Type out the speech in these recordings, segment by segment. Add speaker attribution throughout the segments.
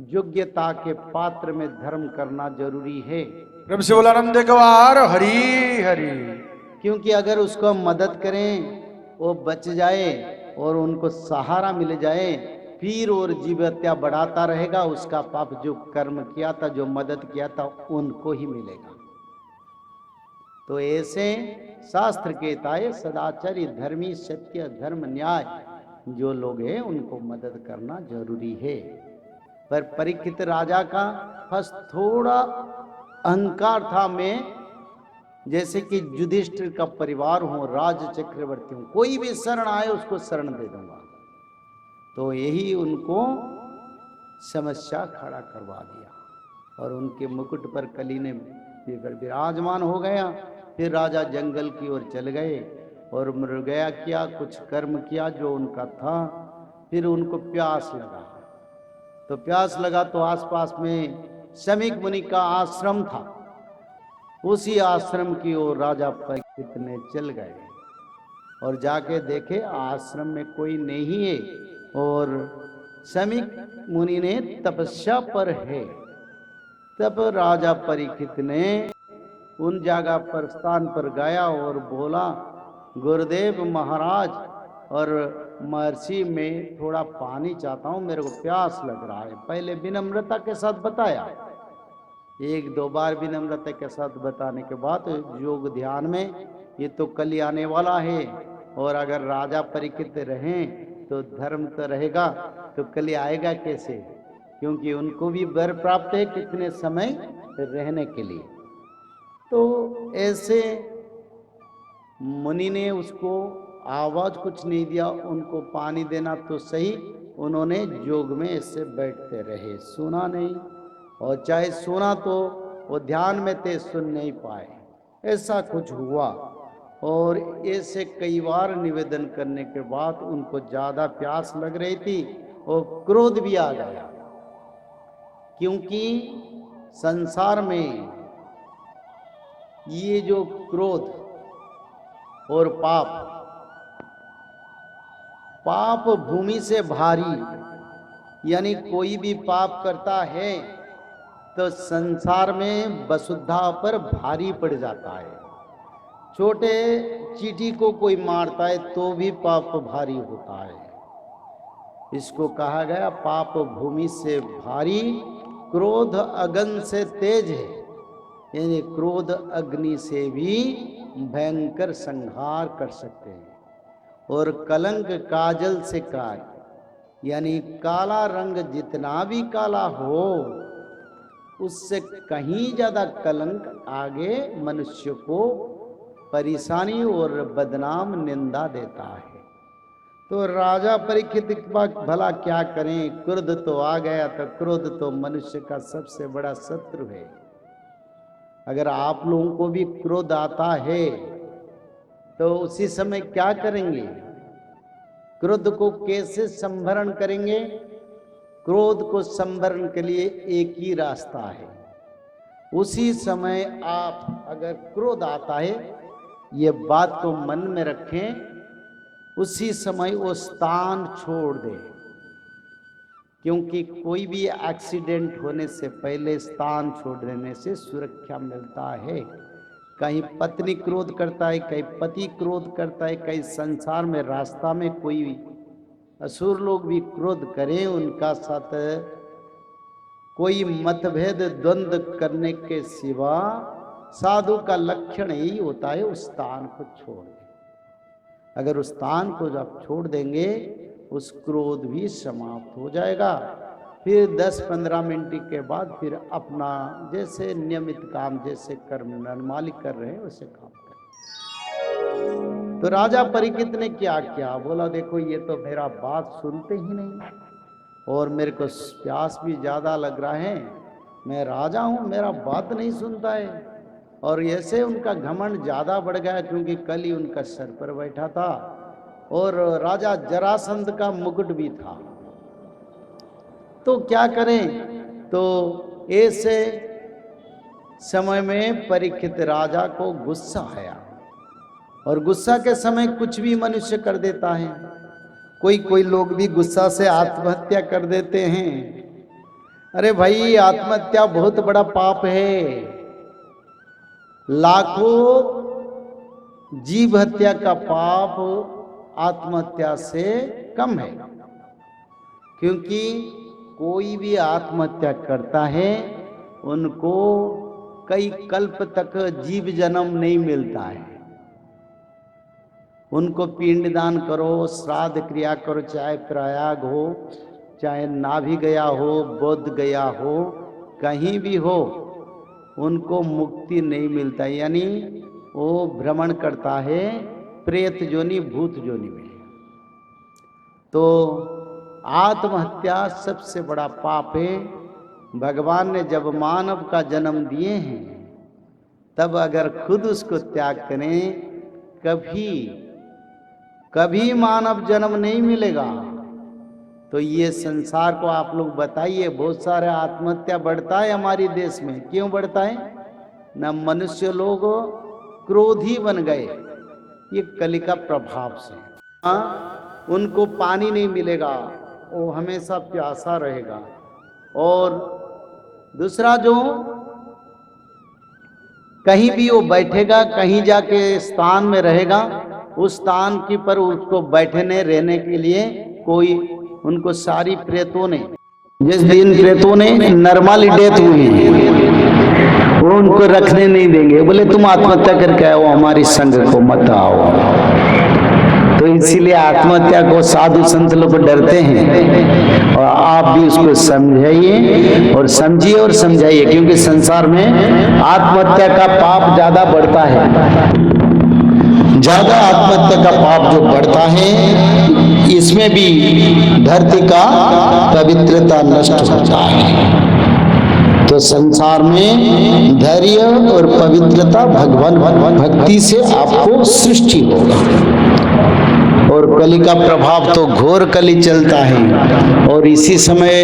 Speaker 1: योग्यता के पात्र में धर्म करना जरूरी है।
Speaker 2: प्रभु से बोला नंद गवार हरी हरी।
Speaker 1: क्योंकि अगर उसको हम मदद करें, वो बच जाए और उनको सहारा मिल जाए, फिर और जीव हत्या बढ़ाता रहेगा, उसका पाप जो कर्म किया था, जो मदद किया था, उनको ही मिलेगा। तो ऐसे शास्त्र कहता है सदाचारी, धर्मी, सत्य, धर्म, न्याय जो लोग हैं उनको मदद करना जरूरी है। पर परीक्षित राजा का बस थोड़ा अहंकार था। मैं जैसे कि युधिष्ठिर का परिवार हूं, राज चक्रवर्ती हूं, कोई भी शरण आए उसको शरण दे दूंगा। तो यही उनको समस्या खड़ा करवा दिया और उनके मुकुट पर कली ने विराजमान हो गया। फिर राजा जंगल की ओर चल गए और मृगया किया, कुछ कर्म किया जो उनका था। फिर उनको प्यास लगा, तो प्यास लगा तो आसपास में शमीक मुनि का आश्रम था। उसी आश्रम की ओर राजा परीक्षित ने चल गए और जाके देखे आश्रम में कोई नहीं है और शमीक मुनि ने तपस्या पर है। तब राजा परीक्षित ने उन जगह पर स्थान पर गया और बोला, गुरुदेव महाराज और महर्षि, में थोड़ा पानी चाहता हूं, मेरे को प्यास लग रहा है। पहले विनम्रता के साथ बताया, एक दो बार विनम्रता के साथ बताने के बाद योग ध्यान में ये तो कल आने वाला है, और अगर राजा परीक्षित रहें तो धर्म तो रहेगा, तो कल आएगा कैसे, क्योंकि उनको भी वर प्राप्त है कितने समय रहने के लिए। तो ऐसे मुनि ने उसको आवाज कुछ नहीं दिया, उनको पानी देना तो सही, उन्होंने योग में ऐसे बैठते रहे, सुना नहीं, और चाहे सुना तो वो ध्यान में थे, सुन नहीं पाए, ऐसा कुछ हुआ। और ऐसे कई बार निवेदन करने के बाद उनको ज्यादा प्यास लग रही थी और क्रोध भी आ गया, क्योंकि संसार में ये जो क्रोध और पाप भूमि से भारी, यानी कोई भी पाप करता है तो संसार में वसुधा पर भारी पड़ जाता है। छोटे चींटी को कोई मारता है तो भी पाप भारी होता है। इसको कहा गया पाप भूमि से भारी, क्रोध अग्नि से तेज है, यानी क्रोध अग्नि से भी भयंकर संहार कर सकते हैं। और कलंक काजल से कार, यानी काला रंग जितना भी काला हो उससे कहीं ज्यादा कलंक आगे मनुष्य को परेशानी और बदनाम निंदा देता है। तो राजा परीक्षित भला क्या करें, क्रोध तो आ गया, तो क्रोध तो मनुष्य का सबसे बड़ा शत्रु है। अगर आप लोगों को भी क्रोध आता है तो उसी समय क्या करेंगे, क्रोध को कैसे संवरण करेंगे? क्रोध को संवरण के लिए एक ही रास्ता है, उसी समय आप अगर क्रोध आता है, ये बात को मन में रखें, उसी समय वो स्थान छोड़ दें, क्योंकि कोई भी एक्सीडेंट होने से पहले स्थान छोड़ देने से सुरक्षा मिलता है। कहीं पत्नी क्रोध करता है, कहीं पति क्रोध करता है, कहीं संसार में रास्ता में कोई असुर लोग भी क्रोध करें, उनका साथ कोई मतभेद द्वंद्व करने के सिवा साधु का लक्षण यही होता है उस स्थान को छोड़ दें। अगर उस स्थान को जब छोड़ देंगे उस क्रोध भी समाप्त हो जाएगा। फिर 10-15 मिनट के बाद फिर अपना जैसे नियमित काम, जैसे कर्म नॉर्मली कर रहे हैं वैसे काम करें। तो राजा परीक्षित ने क्या किया, बोला देखो ये तो मेरा बात सुनते ही नहीं, और मेरे को प्यास भी ज्यादा लग रहा है, मैं राजा हूं, मेरा बात नहीं सुनता है। और ऐसे उनका घमंड ज्यादा बढ़ गया, क्योंकि कल ही उनका सर पर बैठा था और राजा जरासंध का मुकुट भी था। तो क्या करें, तो ऐसे समय में परीक्षित राजा को गुस्सा आया, और गुस्सा के समय कुछ भी मनुष्य कर देता है। कोई लोग भी गुस्सा से आत्महत्या कर देते हैं, अरे भाई, आत्महत्या बहुत बड़ा पाप है। लाखों जीव हत्या का पाप आत्महत्या से कम है, क्योंकि कोई भी आत्महत्या करता है उनको कई कल्प तक जीव जन्म नहीं मिलता है। उनको पिंडदान करो, श्राद्ध क्रिया करो, चाहे प्रयाग हो, चाहे नाभि गया हो, बोध गया हो, कहीं भी हो, उनको मुक्ति नहीं मिलता। यानी वो भ्रमण करता है प्रेत जोनि, भूत जोनि में। तो आत्महत्या सबसे बड़ा पाप है। भगवान ने जब मानव का जन्म दिए हैं, तब अगर खुद उसको त्याग करें, कभी मानव जन्म नहीं मिलेगा। तो ये संसार को आप लोग बताइए, बहुत सारे आत्महत्या बढ़ता है हमारे देश में। क्यों बढ़ता है? न मनुष्य लोग क्रोधी बन गए, ये कलि का प्रभाव से। उनको पानी नहीं मिलेगा, वो हमेशा प्यासा रहेगा। और दूसरा, जो कहीं भी वो बैठेगा, कहीं जाके स्थान में रहेगा, उस स्थान की पर उसको बैठने रहने के लिए कोई, उनको सारी प्रेतों ने, जिस दिन प्रेतों ने नॉर्मली डेथ हुई, वो उनको रखने नहीं देंगे। बोले तुम आत्महत्या करके आओ, हमारी संग को मत आओ। तो इसीलिए आत्महत्या को साधु संत लोग डरते हैं। और आप भी उसको समझाइए और समझिए और समझाइए, क्योंकि संसार में आत्महत्या का पाप ज्यादा बढ़ता है। ज्यादा आत्महत्या का पाप जो बढ़ता है, इसमें भी धरती का पवित्रता नष्ट होता है। तो संसार में धैर्य और पवित्रता भगवान भक्ति से आपको सृष्टि होगा। और कलि का प्रभाव तो घोर कलि चलता है। और इसी समय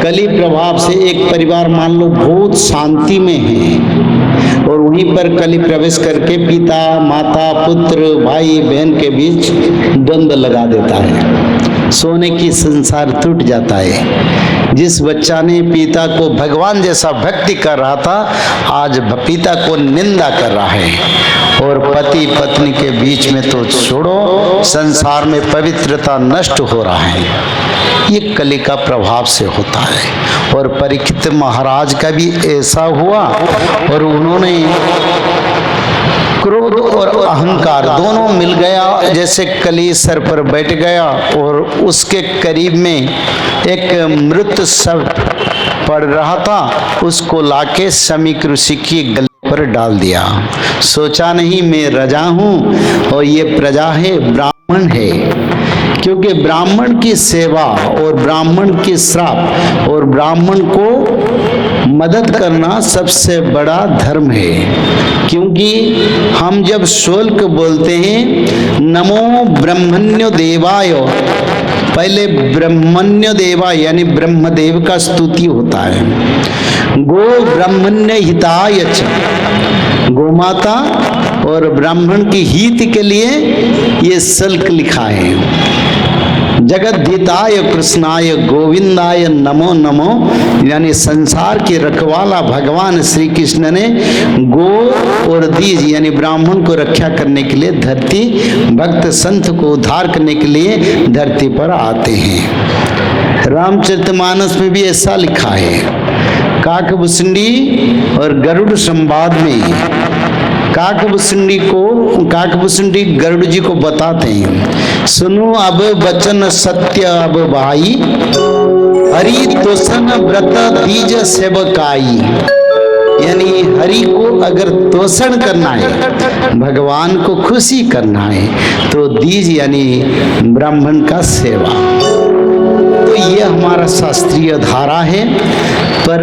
Speaker 1: कलि प्रभाव से एक परिवार मान लो बहुत शांति में है, और वहीं पर कलि प्रवेश करके पिता, माता, पुत्र, भाई, बहन के बीच द्वंद्व लगा देता है। सोने की संसार टूट जाता है। जिस बच्चा ने पिता को भगवान जैसा भक्ति कर रहा था, आज पिता को निंदा कर रहा है। और पति पत्नी के बीच में तो छोड़ो, संसार में पवित्रता नष्ट हो रहा है। ये कलि का प्रभाव से होता है। और परीक्षित महाराज का भी ऐसा हुआ, और उन्होंने क्रोध और अहंकार दोनों मिल गया। जैसे कली सर पर बैठ गया, और उसके करीब में एक मृत शव पड़ रहा था, उसको लाके शमीक ऋषि की गले पर डाल दिया। सोचा नहीं मैं राजा हूँ और ये प्रजा है, ब्राह्मण है। क्योंकि ब्राह्मण की सेवा और ब्राह्मण की श्राप और ब्राह्मण को मदद करना सबसे बड़ा धर्म है। क्योंकि हम जब श्लोक बोलते हैं नमो ब्रह्मण्यो देवाय, पहले ब्रह्मण्य देवा यानी ब्रह्मदेव का स्तुति होता है। गो ब्रह्मण्य हिताय च, गोमाता और ब्राह्मण की हित के लिए ये श्लोक लिखा है। जगद्धिताय कृष्णाय गोविंदाय नमो नमो, यानी संसार के रखवाला भगवान श्री कृष्ण ने गो और दीज यानी ब्राह्मण को रक्षा करने के लिए धरती, भक्त संत को उद्धार करने के लिए धरती पर आते हैं। रामचरितमानस में भी ऐसा लिखा है। काकभूषणी और गरुड़ संवाद में काकभूषणी गरुड़ जी को बताते हैं, सुनो अब वचन सत्य अब भाई, हरि तोषण व्रत दीज सेवकाई। यानी हरि को अगर तोषण करना है, भगवान को खुशी करना है, तो दीज यानी ब्राह्मण का सेवा। तो ये हमारा शास्त्रीय धारा है। पर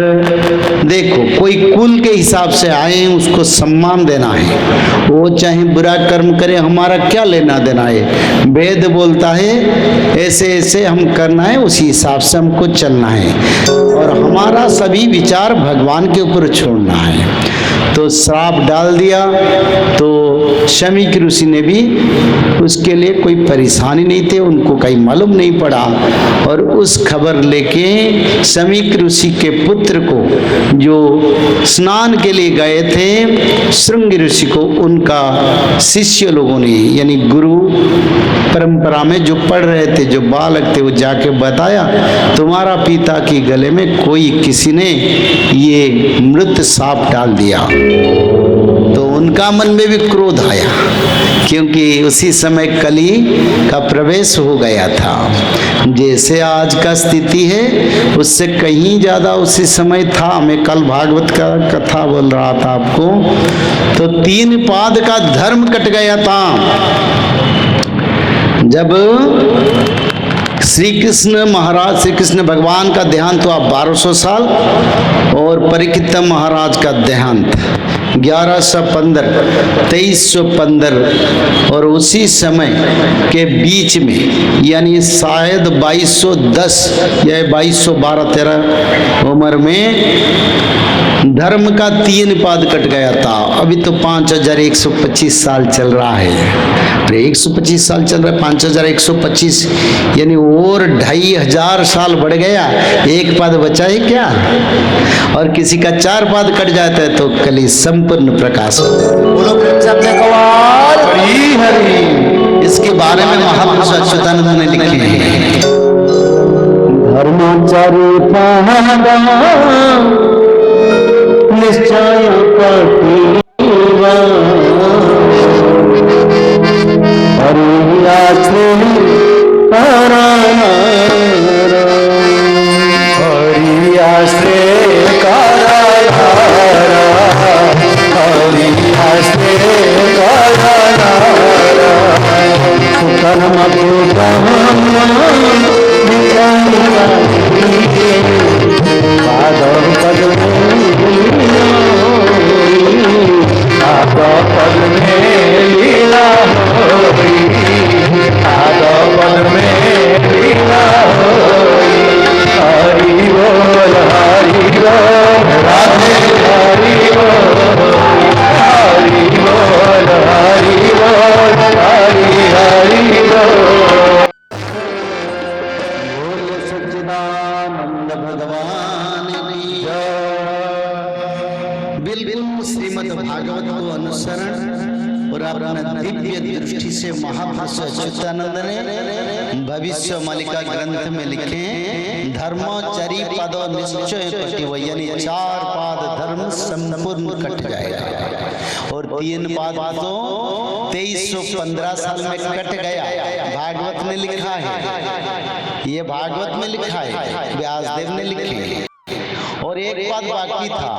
Speaker 1: देखो, कोई कुल के हिसाब से आए, उसको सम्मान देना है। वो चाहे बुरा कर्म करे, हमारा क्या लेना देना है। वेद बोलता है ऐसे ऐसे हम करना है, उसी हिसाब से हमको चलना है। और हमारा सभी विचार भगवान के ऊपर छोड़ना है। तो श्राप डाल दिया तो शमीक ऋषि ने भी उसके लिए कोई परेशानी नहीं थी, उनको कहीं मालूम नहीं पड़ा। और उस खबर लेके शमीक ऋषि के पुत्र को जो स्नान के लिए गए थे श्रृंग ऋषि को, उनका शिष्य लोगों ने यानी गुरु परंपरा में जो पढ़ रहे थे, जो बालक थे, वो जाके बताया तुम्हारा पिता के गले में कोई किसी ने ये मृत सांप डाल दिया। तो उनका मन में भी क्रोध आया, क्योंकि उसी समय कली का प्रवेश हो गया था। जैसे आज का स्थिति है उससे कहीं ज्यादा उसी समय था। मैं कल भागवत का कथा बोल रहा था आपको, तो 3 पाद का धर्म कट गया था। जब श्री कृष्ण भगवान का देहांत हुआ 1200 साल, और परीक्षित महाराज का देहांत 1115 2315, और उसी समय के बीच में यानी शायद 2210 या 2212-13 उम्र में धर्म का 3 पाद कट गया था। अभी तो 5125 साल चल रहा है। अरे 125 साल चल रहा है, 5125 यानी और 2500 साल बढ़ गया, 1 पाद बचा है क्या? और किसी का 4 पाद कट जाता है तो कली संपूर्ण प्रकाश होता है। बोलो प्रेम से अपने कवाल हरि हरि। इसके बारे में महापुरुष अच्युतानंद ने लिखे हैं, धर्माचार्य निश्चय पतिवा हरियाश्रे करारा हरियाश्रे करारा हरियाश्रे करारा सुकर्म कृतम पादम पद पद में लीला होई, पद में लीला होई। हरि बोल राधे हरि बोल हरि बोल हरि बोल हरि हरि बोल। बोल सच्चिदानंद भगवान की जय। बिल्कुल श्रीमद् भागवत को अनुसरण और अपना दिव्य दृष्टि से महापुरुष अच्युतानंद ने भविष्य मालिका ग्रंथ में लिखे धर्मचरी पद निश्चय पटिव, यानी 4 पाद धर्म संपूर्ण कट जाएगा। और 3 पाद तो 2315 साल में कट गया, भागवत में लिखा है, ये भागवत में लिखा है, व्यासदेव ने लिखे। और 1 पाद बाकी था।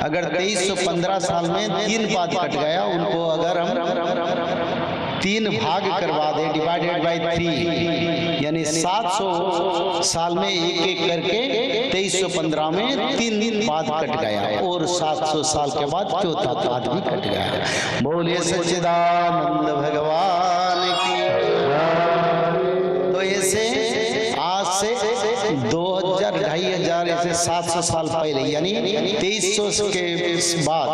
Speaker 1: अगर 2315 साल में 3 पाद कट गया, उनको अगर हम 3 भाग करवा दें, डिवाइडेड बाय 3, यानी 700 साल में एक करके 2315 में 3 पाद कट गया, और 700 साल के बाद 4था पाद भी कट गया। बोलिए सच्चिदानंद भगवान की। तो ऐसे आज से 2000 2500 ऐसे 700 साल पहले यानी 2300 के बाद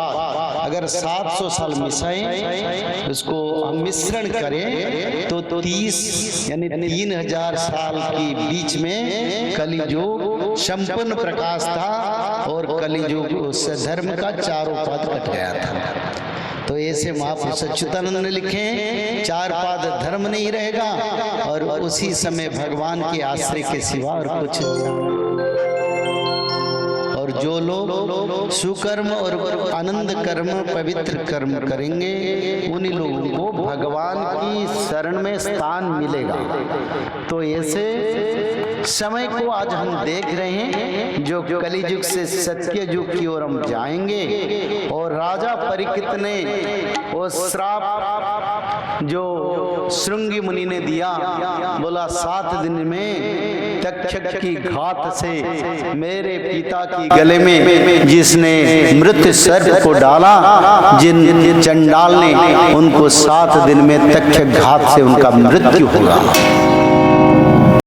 Speaker 1: अगर 700 साल मिसाएं, उसको हम मिश्रण करें तो 30 यानी 3000 साल के बीच में कलियुग संपूर्ण प्रकाश था, और कलियुग से धर्म का 4 पाद कट गया था। तो ऐसे महापुरुष अच्युतानंद ने लिखे 4 पाद धर्म नहीं रहेगा, और उसी समय भगवान के आश्रय के सिवा और कुछ। और जो लोग सुकर्म और आनंद कर्म पवित्र कर्म करेंगे, उन्हीं लोगों को भगवान की शरण में स्थान मिलेगा। तो ऐसे समय को आज हम देख रहे हैं, जो कलियुग से सत्य युग की ओर हम जाएंगे। और राजा परीक्षित ने वो श्राप जो श्रृंगी मुनि ने दिया, बोला 7 दिन में तक्षक की घात से मेरे पिता की गले में जिसने मृत सर्प को डाला, जिन चंडाल ने, उनको 7 दिन में तक्षक घात से उनका मृत्यु होगा।